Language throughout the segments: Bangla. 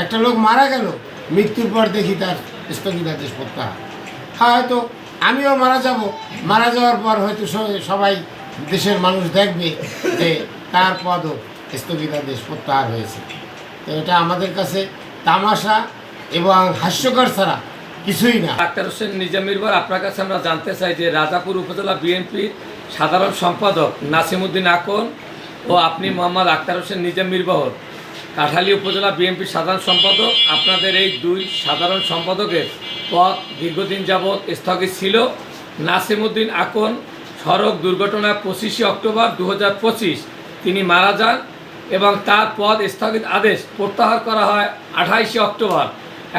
একটা লোক মারা গেল, মৃত্যুর পর দেখি তার স্থগিতাদেশ প্রত্যাহার। হয়তো আমিও মারা যাব, মারা যাওয়ার পর হয়তো সবাই দেশের মানুষ দেখবে যে তার পদও স্থগিতাদেশ প্রত্যাহার হয়েছে। তো এটা আমাদের কাছে তামাশা এবং হাস্যকর ছাড়া কিছুই না। ডাক্তার হোসেন নিজামীর বার আপনার কাছে আমরা জানতে চাই যে রাজাপুর উপজেলা বিএনপির সাধারণ সম্পাদক নাসিমউদ্দিন আকন ও আপনি মোহাম্মদ আক্তার হোসেন নিজামীর বহর কাঠালী উপজেলা বিএনপির সাধারণ সম্পাদক, আপনাদের এই দুই সাধারণ সম্পাদকের পদ দীর্ঘদিন যাবৎ স্থগিত ছিল। নাসিমউদ্দিন আকন সড়ক দুর্ঘটনায় 25 অক্টোবর 2025 তিনি মারা যান এবং তার পদ স্থগিত আদেশ প্রত্যাহার করা হয় 28 অক্টোবর।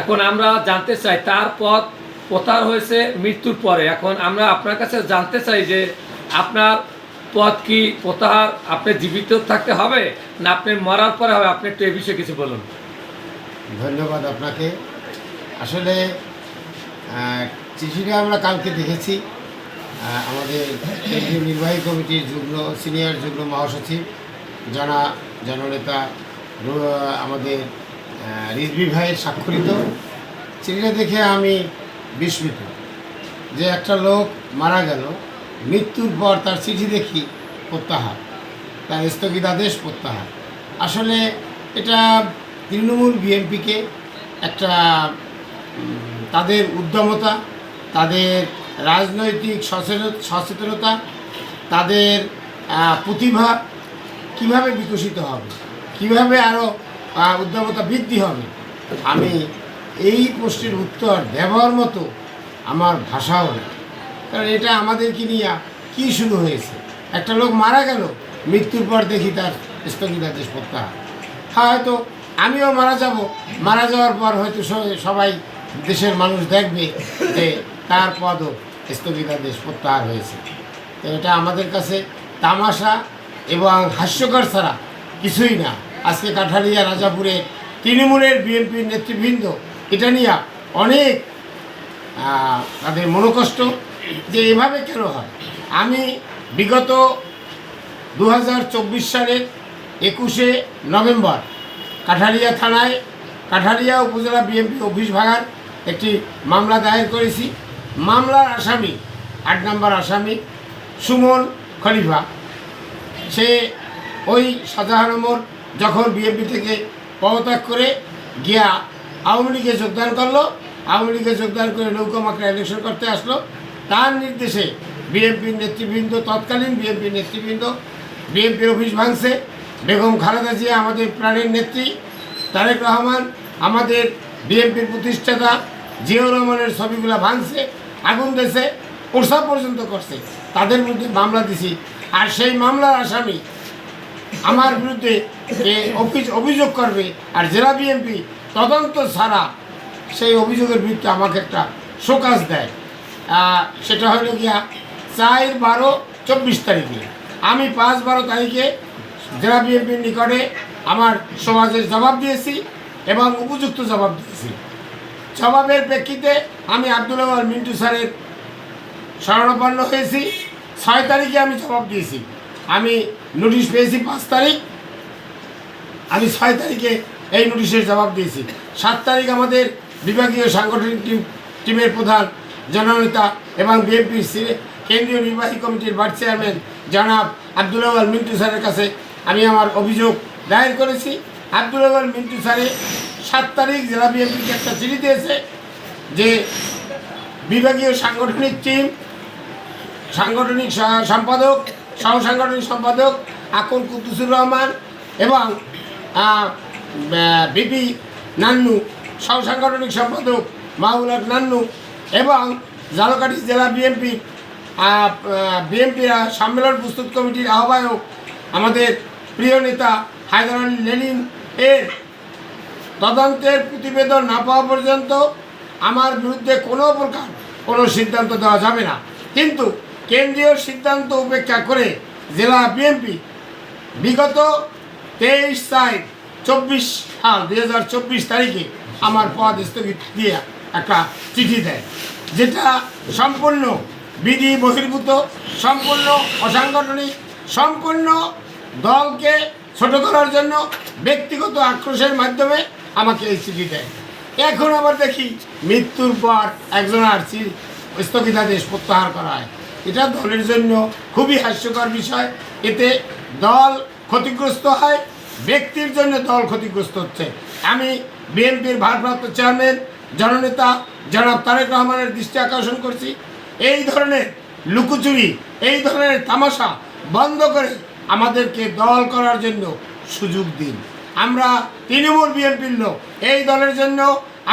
এখন আমরা জানতে চাই তার পদ প্রত্যাহার হয়েছে মৃত্যুর পরে। এখন আমরা আপনার কাছে জানতে চাই যে আপনার পদ কি প্রত্যাহার আপনি জীবিত থাকতে হবে না আপনি মরার পরে হবে? আপনি একটু এ বিষয়ে কিছু বলুন। ধন্যবাদ আপনাকে। আসলে চিঠিটা আমরা কালকে দেখেছি। আমাদের কেন্দ্রীয় নির্বাহী কমিটির সিনিয়র যুগ্ম মহাসচিব জননেতা আমাদের রিজভী ভাইয়ের স্বাক্ষরিত চিঠিটা দেখে আমি বিস্মিত যে একটা লোক মারা গেল, মৃত্যুর পর তার চিঠি দেখি প্রত্যাহার, তার স্থগিতাদেশ প্রত্যাহার। আসলে এটা তৃণমূল বিএনপিকে একটা তাদের উদ্যমতা, তাদের রাজনৈতিক সচেতনতা, তাদের প্রতিভা কিভাবে বিকশিত হবে, কিভাবে আরও উদ্যমতা বৃদ্ধি হবে, আমি এই প্রশ্নের উত্তর দেওয়ার মতো আমার ভাষাও নেই। কারণ এটা আমাদেরকে নিয়ে কী শুরু হয়েছে? একটা লোক মারা গেল, মৃত্যুর পর দেখি তার স্থগিতাদেশ প্রত্যাহার। হয়তো আমিও মারা যাব, মারা যাওয়ার পর হয়তো সবাই দেশের মানুষ দেখবে যে তার পদও স্থগিতাদেশ প্রত্যাহার হয়েছে। তো এটা আমাদের কাছে তামাশা এবং হাস্যকর ছাড়া কিছুই না। আজকে কাঠালিয়া রাজাপুরে তৃণমূলের বিএনপির নেতৃবৃন্দ এটা নিয়ে অনেক তাদের মনোকষ্ট যে এভাবে কেন হয়। আমি বিগত 2024 সালের 21শে নভেম্বর কাঠালিয়া থানায় কাঠালিয়া উপজেলা বিএনপি অফিস ভাঙার একটি মামলা দায়ের করেছি। মামলার আসামি 8 নম্বর আসামি সুমন খলিফা, সে ওই শাহজাহান ওমর যখন বিএনপি থেকে পদত্যাগ করে গিয়া আওয়ামী লীগে যোগদান করলো, আওয়ামী লীগে যোগদান করে নৌকামাকড়া ইলেকশন করতে আসলো, তার নির্দেশে বিএনপির নেতৃবৃন্দ, তৎকালীন বিএনপির নেতৃবৃন্দ বিএনপির অফিস ভাঙছে। বেগম খালেদা জিয়া আমাদের প্রাণের নেত্রী, তারেক রহমান আমাদের বিএনপির প্রতিষ্ঠাতা, জিয়াউর রহমানের ছবিগুলো ভাঙছে, আগুন দেশে ওরসা পর্যন্ত করছে। তাদের বিরুদ্ধে মামলা দিছি। আর সেই মামলার আসামি আমার বিরুদ্ধে অভিযোগ করবে, আর জেলা বিএনপি তদন্ত ছাড়া সেই অভিযোগের বিরুদ্ধে আমাকে একটা শোকাজ দেয়। সেটা হলো গিয়া 4/12/24 তারিখে। আমি 5/12 তারিখে জেলা বিএনপির নিকটে আমার সমাজের জবাব দিয়েছি এবং উপযুক্ত জবাব দিয়েছি। জবাবের প্রেক্ষিতে আমি আব্দুল আওয়াল মিন্টু স্যারের শরণাপন্ন হয়েছি। 6 তারিখে আমি জবাব দিয়েছি। আমি নোটিশ পেয়েছি 5 তারিখ, আমি 6 তারিখে এই নোটিশের জবাব দিয়েছি। 7 তারিখ আমাদের বিভাগীয় সাংগঠনিক টিমের প্রধান জননেতা এবং বিএনপির কেন্দ্রীয় নির্বাহী কমিটির ভাইস চেয়ারম্যান জনাব আব্দুল আওয়াল মিন্টু স্যারের কাছে আমি আমার অভিযোগ দায়ের করেছি। আব্দুল আওয়াল মিন্টু স্যারে 7 তারিখ জেলা বিএনপিকে একটা চিঠি দিয়েছে যে বিভাগীয় সাংগঠনিক টিম, সাংগঠনিক সম্পাদক, সহসাংগঠনিক সম্পাদক আকন কুদ্দুসুর রহমান এবং বিপি নান্নু, সহসাংগঠনিক সম্পাদক মাহবুল নান্নু এবং ঝালকাঠি জেলা বিএনপির সম্মেলন প্রস্তুত কমিটির আহ্বায়ক আমাদের প্রিয় নেতা হায়দার আলী লেনিন এর তদন্তের প্রতিবেদন না পাওয়া পর্যন্ত আমার বিরুদ্ধে কোনো প্রকার কোনো সিদ্ধান্ত দেওয়া যাবে না। কিন্তু কেন্দ্রীয় সিদ্ধান্ত উপেক্ষা করে জেলা বিএনপি বিগত 23/4/24 সাল 2024 তারিখে আমার পদ স্থগিত দিয়ে একটা চিঠি দেয়, যেটা সম্পূর্ণ বিধি বহির্ভূত, সম্পূর্ণ অসাংগঠনিক, সম্পূর্ণ দলকে ছোট করার জন্য ব্যক্তিগত আক্রোশের মাধ্যমে আমাকে এই চিঠি দেয়। এখন আবার দেখি মৃত্যুর পর একজন আর্চি স্থগিতাদেশ প্রত্যাহার করা হয়। এটা দলের জন্য খুবই হাস্যকর বিষয়। এতে দল ক্ষতিগ্রস্ত হয়, ব্যক্তির জন্য দল ক্ষতিগ্রস্ত হচ্ছে। আমি বিএনপির ভারপ্রাপ্ত চেয়ারম্যান জননেতা জনাব তারেক রহমানের দৃষ্টি আকর্ষণ করছি, এই ধরনের লুকোচুরি, এই ধরনের তামাশা বন্ধ করে আমাদেরকে দল করার জন্য সুযোগ দিন। আমরা তৃণমূল বিএনপির লোক, এই দলের জন্য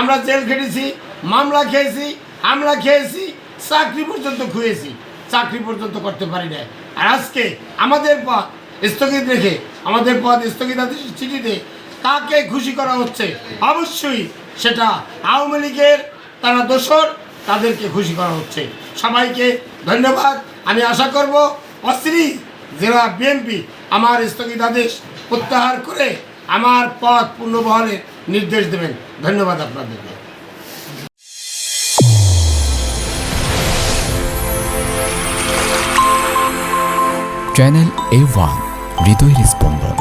আমরা জেল খেটেছি, মামলা খেয়েছি, হামলা খেয়েছি, চাকরি পর্যন্ত খুঁয়েছি, চাকরি পর্যন্ত করতে পারি না। আর আজকে আমাদের পদ স্থগিত রেখে, আমাদের পদ স্থগিতাদেশের চিঠিতে কাকে খুশি করা হচ্ছে? অবশ্যই সেটা আওয়ামী লীগের তারা দোসর, তাদেরকে খুশি করা হচ্ছে। সবাইকে ধন্যবাদ। আমি আশা করব অস্ত্রী জেলা বিএনপি আমার স্থগিতাদেশ প্রত্যাহার করে আমার পদ পুনর্বহালের নির্দেশ দেবেন। ধন্যবাদ আপনাদেরকে। চ্যানেল A1 হৃদয়ের স্পন্দন।